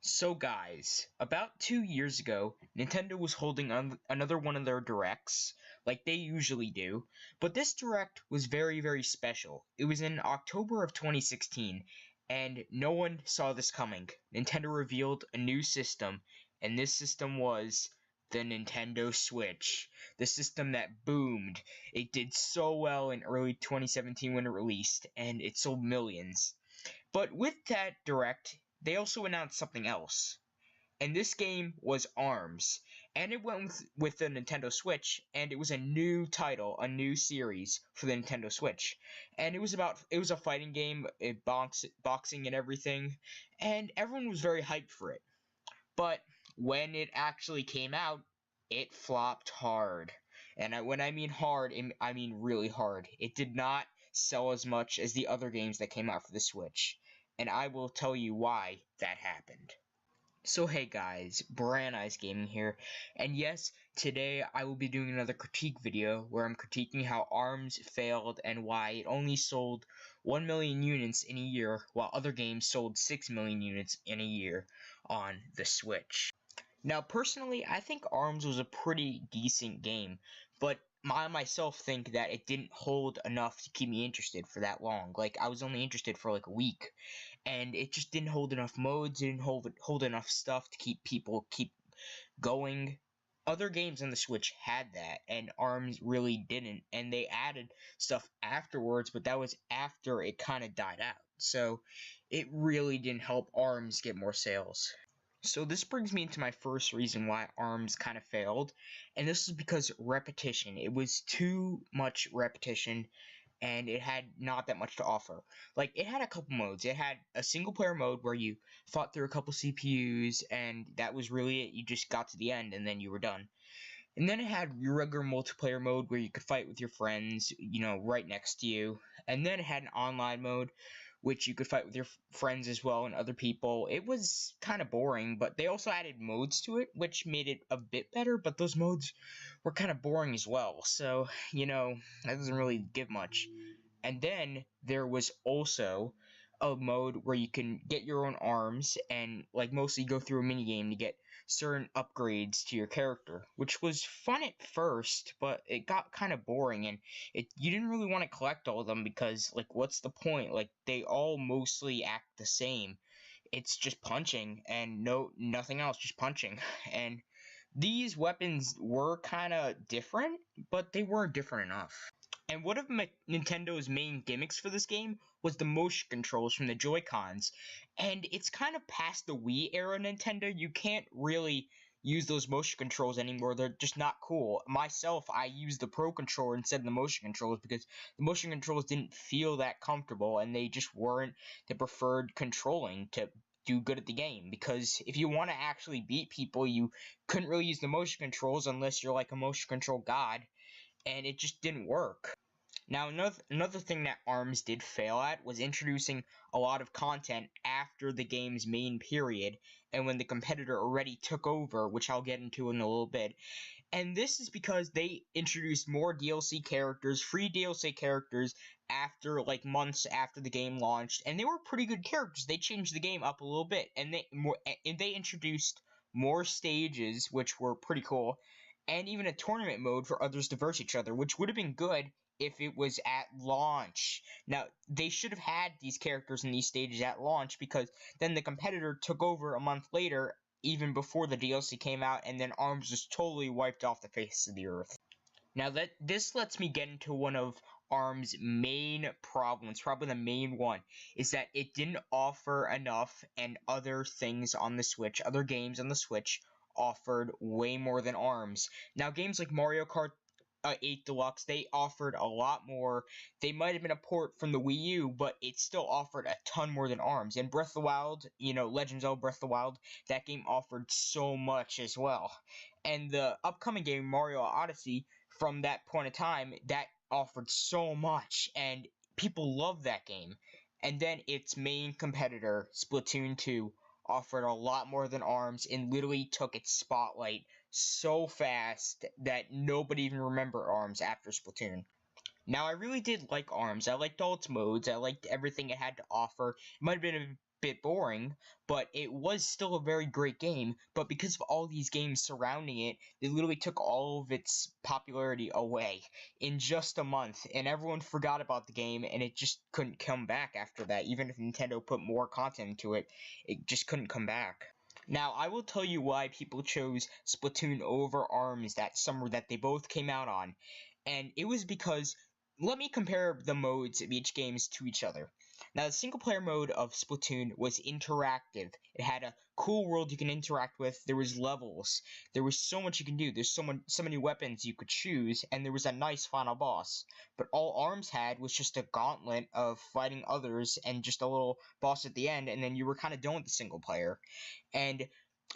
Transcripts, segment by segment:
So guys, about 2 years ago, Nintendo was holding another one of their directs, like they usually do, but this direct was very special. It was in October of 2016, and no one saw this coming. Nintendo revealed a new system, and this system was the Nintendo Switch. The system that boomed. It did so well in early 2017 when it released, and it sold millions. But with that direct, they also announced something else. And this game was ARMS. And it went with the Nintendo Switch, and it was a new title, a new series for the Nintendo Switch. And it was a fighting game, boxing and everything, and everyone was very hyped for it. But when it actually came out, it flopped hard. And when I mean hard, I mean really hard. It did not sell as much as the other games that came out for the Switch. And I will tell you why that happened. So hey guys, Braneyes Gaming here, and yes, today I will be doing another critique video where I'm critiquing how ARMS failed and why it only sold 1 million units in a year while other games sold 6 million units in a year on the Switch. Now personally, I think ARMS was a pretty decent game, but I myself think that it didn't hold enough to keep me interested for that long. Like, I was only interested for like a week, and it just didn't hold enough modes, didn't hold enough stuff to keep people going. Other games on the Switch had that, and ARMS really didn't, and they added stuff afterwards, but that was after it kind of died out. So, it really didn't help ARMS get more sales. So this brings me into my first reason why ARMS kind of failed, and this is because repetition. It was too much repetition, and it had not that much to offer. Like, it had a couple modes. It had a single-player mode where you fought through a couple CPUs, and that was really it. You just got to the end, and then you were done. And then it had your regular multiplayer mode where you could fight with your friends, right next to you. And then it had an online mode, which you could fight with your friends as well and other people. It was kind of boring, but they also added modes to it, which made it a bit better, but those modes were kind of boring as well. So, that doesn't really give much. And then there was also a mode where you can get your own arms and, like, mostly go through a minigame to get certain upgrades to your character, which was fun at first, but it got kind of boring, and you didn't really want to collect all of them because, like, what's the point? Like, they all mostly act the same. It's just punching and nothing else, just punching. And these weapons were kind of different, but they weren't different enough. And one of Nintendo's main gimmicks for this game was the motion controls from the Joy-Cons. And it's kind of past the Wii era Nintendo. You can't really use those motion controls anymore. They're just not cool. Myself, I use the Pro Controller instead of the motion controls because the motion controls didn't feel that comfortable, and they just weren't the preferred controlling to do good at the game. Because if you want to actually beat people, you couldn't really use the motion controls unless you're like a motion control god, and it just didn't work. Now, another thing that ARMS did fail at was introducing a lot of content after the game's main period, and when the competitor already took over, which I'll get into in a little bit. And this is because they introduced more DLC characters, free DLC characters, after, like, months after the game launched, and they were pretty good characters. They changed the game up a little bit, and they introduced more stages, which were pretty cool, and even a tournament mode for others to verse each other, which would have been good if it was at launch. Now, they should have had these characters in these stages at launch, because then the competitor took over a month later, even before the DLC came out, and then ARMS was totally wiped off the face of the earth. Now, this lets me get into one of ARMS' main problems, probably the main one, is that it didn't offer enough, and other things on the Switch, other games on the Switch, offered way more than ARMS. Now, games like Mario Kart 8 Deluxe, they offered a lot more. They might have been a port from the Wii U, but it still offered a ton more than ARMS. And Breath of the Wild, Legend of Zelda Breath of the Wild, that game offered so much as well. And the upcoming game, Mario Odyssey, from that point of time, that offered so much, and people loved that game. And then its main competitor, Splatoon 2, offered a lot more than ARMS and literally took its spotlight so fast that nobody even remembered ARMS after Splatoon. Now, I really did like ARMS. I liked all its modes. I liked everything it had to offer. It might have been a bit boring, but it was still a very great game. But because of all these games surrounding it, they literally took all of its popularity away in just a month, and everyone forgot about the game, and it just couldn't come back after that. Even if Nintendo put more content into it, it just couldn't come back. Now, I will tell you why people chose Splatoon over ARMS that summer that they both came out on. And it was because, let me compare the modes of each games to each other. Now, the single-player mode of Splatoon was interactive. It had a cool world you can interact with. There was levels. There was so much you can do. There's so many weapons you could choose, and there was a nice final boss. But all ARMS had was just a gauntlet of fighting others and just a little boss at the end, and then you were kind of done with the single player. And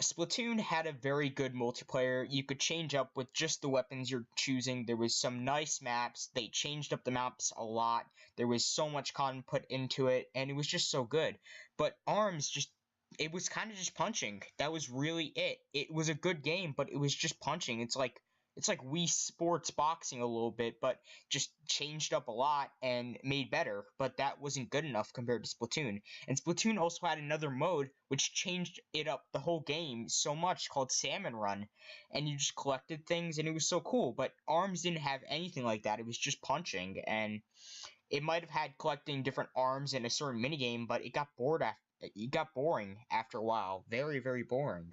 Splatoon had a very good multiplayer. You could change up with just the weapons you're choosing. There was some nice maps. They changed up the maps a lot. There was so much content put into it, and it was just so good. But ARMS it was kind of just punching. That was really it. It was a good game, but it was just punching. It's like Wii Sports boxing a little bit, but just changed up a lot and made better. But that wasn't good enough compared to Splatoon. And Splatoon also had another mode which changed it up the whole game so much, called Salmon Run, and you just collected things, and it was so cool. But ARMS didn't have anything like that. It was just punching, and it might have had collecting different arms in a certain minigame, but it got boring after a while. Very, very boring.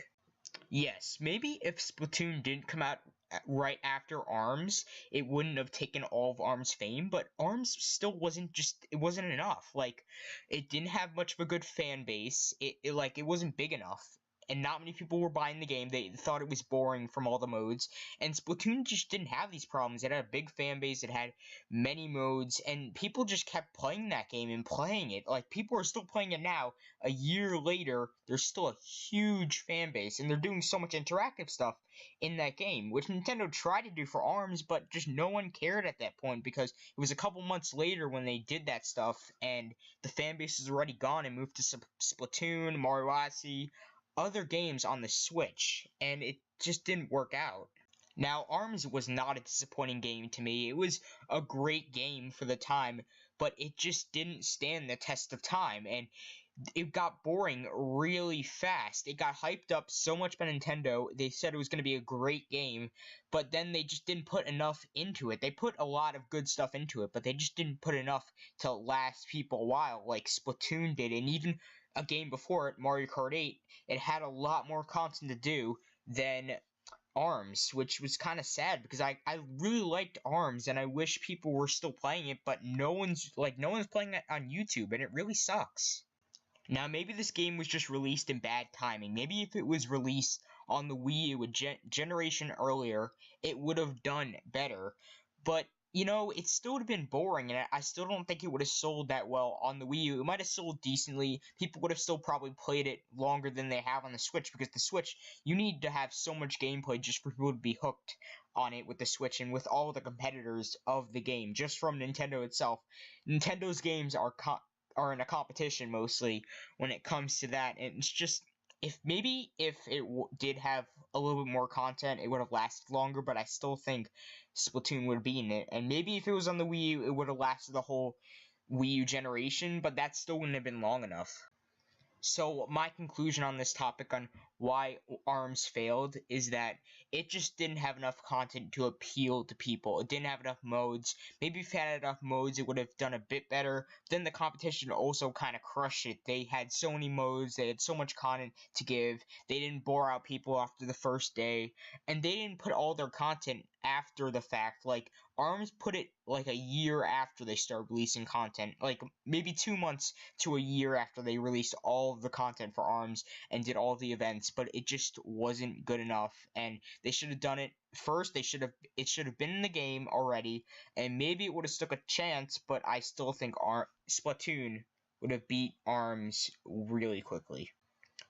Yes, maybe if Splatoon didn't come out right after ARMS, it wouldn't have taken all of ARMS' fame, but ARMS still it wasn't enough. Like, it didn't have much of a good fan base. It wasn't big enough. And not many people were buying the game. They thought it was boring from all the modes. And Splatoon just didn't have these problems. It had a big fan base. It had many modes. And people just kept playing that game and playing it. Like, people are still playing it now. A year later, there's still a huge fan base. And they're doing so much interactive stuff in that game, which Nintendo tried to do for ARMS, but just no one cared at that point because it was a couple months later when they did that stuff. And the fan base is already gone and moved to Splatoon, Mario Odyssey, other games on the Switch, and it just didn't work out. Now, ARMS was not a disappointing game to me. It was a great game for the time, but it just didn't stand the test of time, and it got boring really fast. It got hyped up so much by Nintendo. They said it was going to be a great game, but then they just didn't put enough into it. They put a lot of good stuff into it, but they just didn't put enough to last people a while like Splatoon did, and even a game before it, Mario Kart 8, it had a lot more content to do than ARMS, which was kind of sad because I really liked ARMS and I wish people were still playing it, but no one's playing it on YouTube, and it really sucks. Now, maybe this game was just released in bad timing. Maybe if it was released on the Wii U a generation earlier, it would have done better. But it still would have been boring, and I still don't think it would have sold that well on the Wii U. It might have sold decently. People would have still probably played it longer than they have on the Switch, because the Switch, you need to have so much gameplay just for people to be hooked on it with the Switch and with all the competitors of the game, just from Nintendo itself. Nintendo's games are in a competition mostly when it comes to that, and it's just, if it did have a little bit more content, it would have lasted longer, but I still think Splatoon would have beaten it. And maybe if it was on the Wii U, it would have lasted the whole Wii U generation, but that still wouldn't have been long enough. So my conclusion on this topic on why ARMS failed is that it just didn't have enough content to appeal to people. It didn't have enough modes. Maybe if it had enough modes, it would have done a bit better. Then the competition also kind of crushed it. They had so many modes. They had so much content to give. They didn't bore out people after the first day. And they didn't put all their content after the fact. Like, ARMS put it like a year after they started releasing content. Like, maybe 2 months to a year after they released all of the content for ARMS and did all the events, but it just wasn't good enough, and they should have done it first. It should have been in the game already, and maybe it would have stuck a chance, but I still think Splatoon would have beat ARMS really quickly.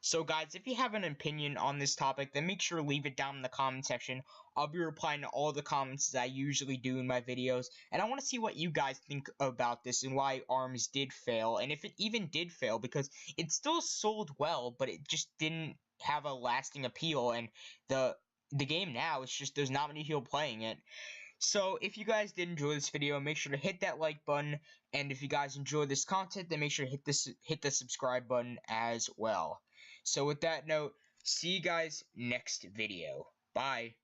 So guys, if you have an opinion on this topic, then make sure to leave it down in the comment section. I'll be replying to all the comments as I usually do in my videos, and I want to see what you guys think about this and why ARMS did fail, and if it even did fail, because it still sold well, but it just didn't have a lasting appeal, and the game now, it's just there's not many people playing it. So if you guys did enjoy this video, make sure to hit that like button, and if you guys enjoy this content, then make sure to hit the subscribe button as well. So with that note, see you guys next video. Bye.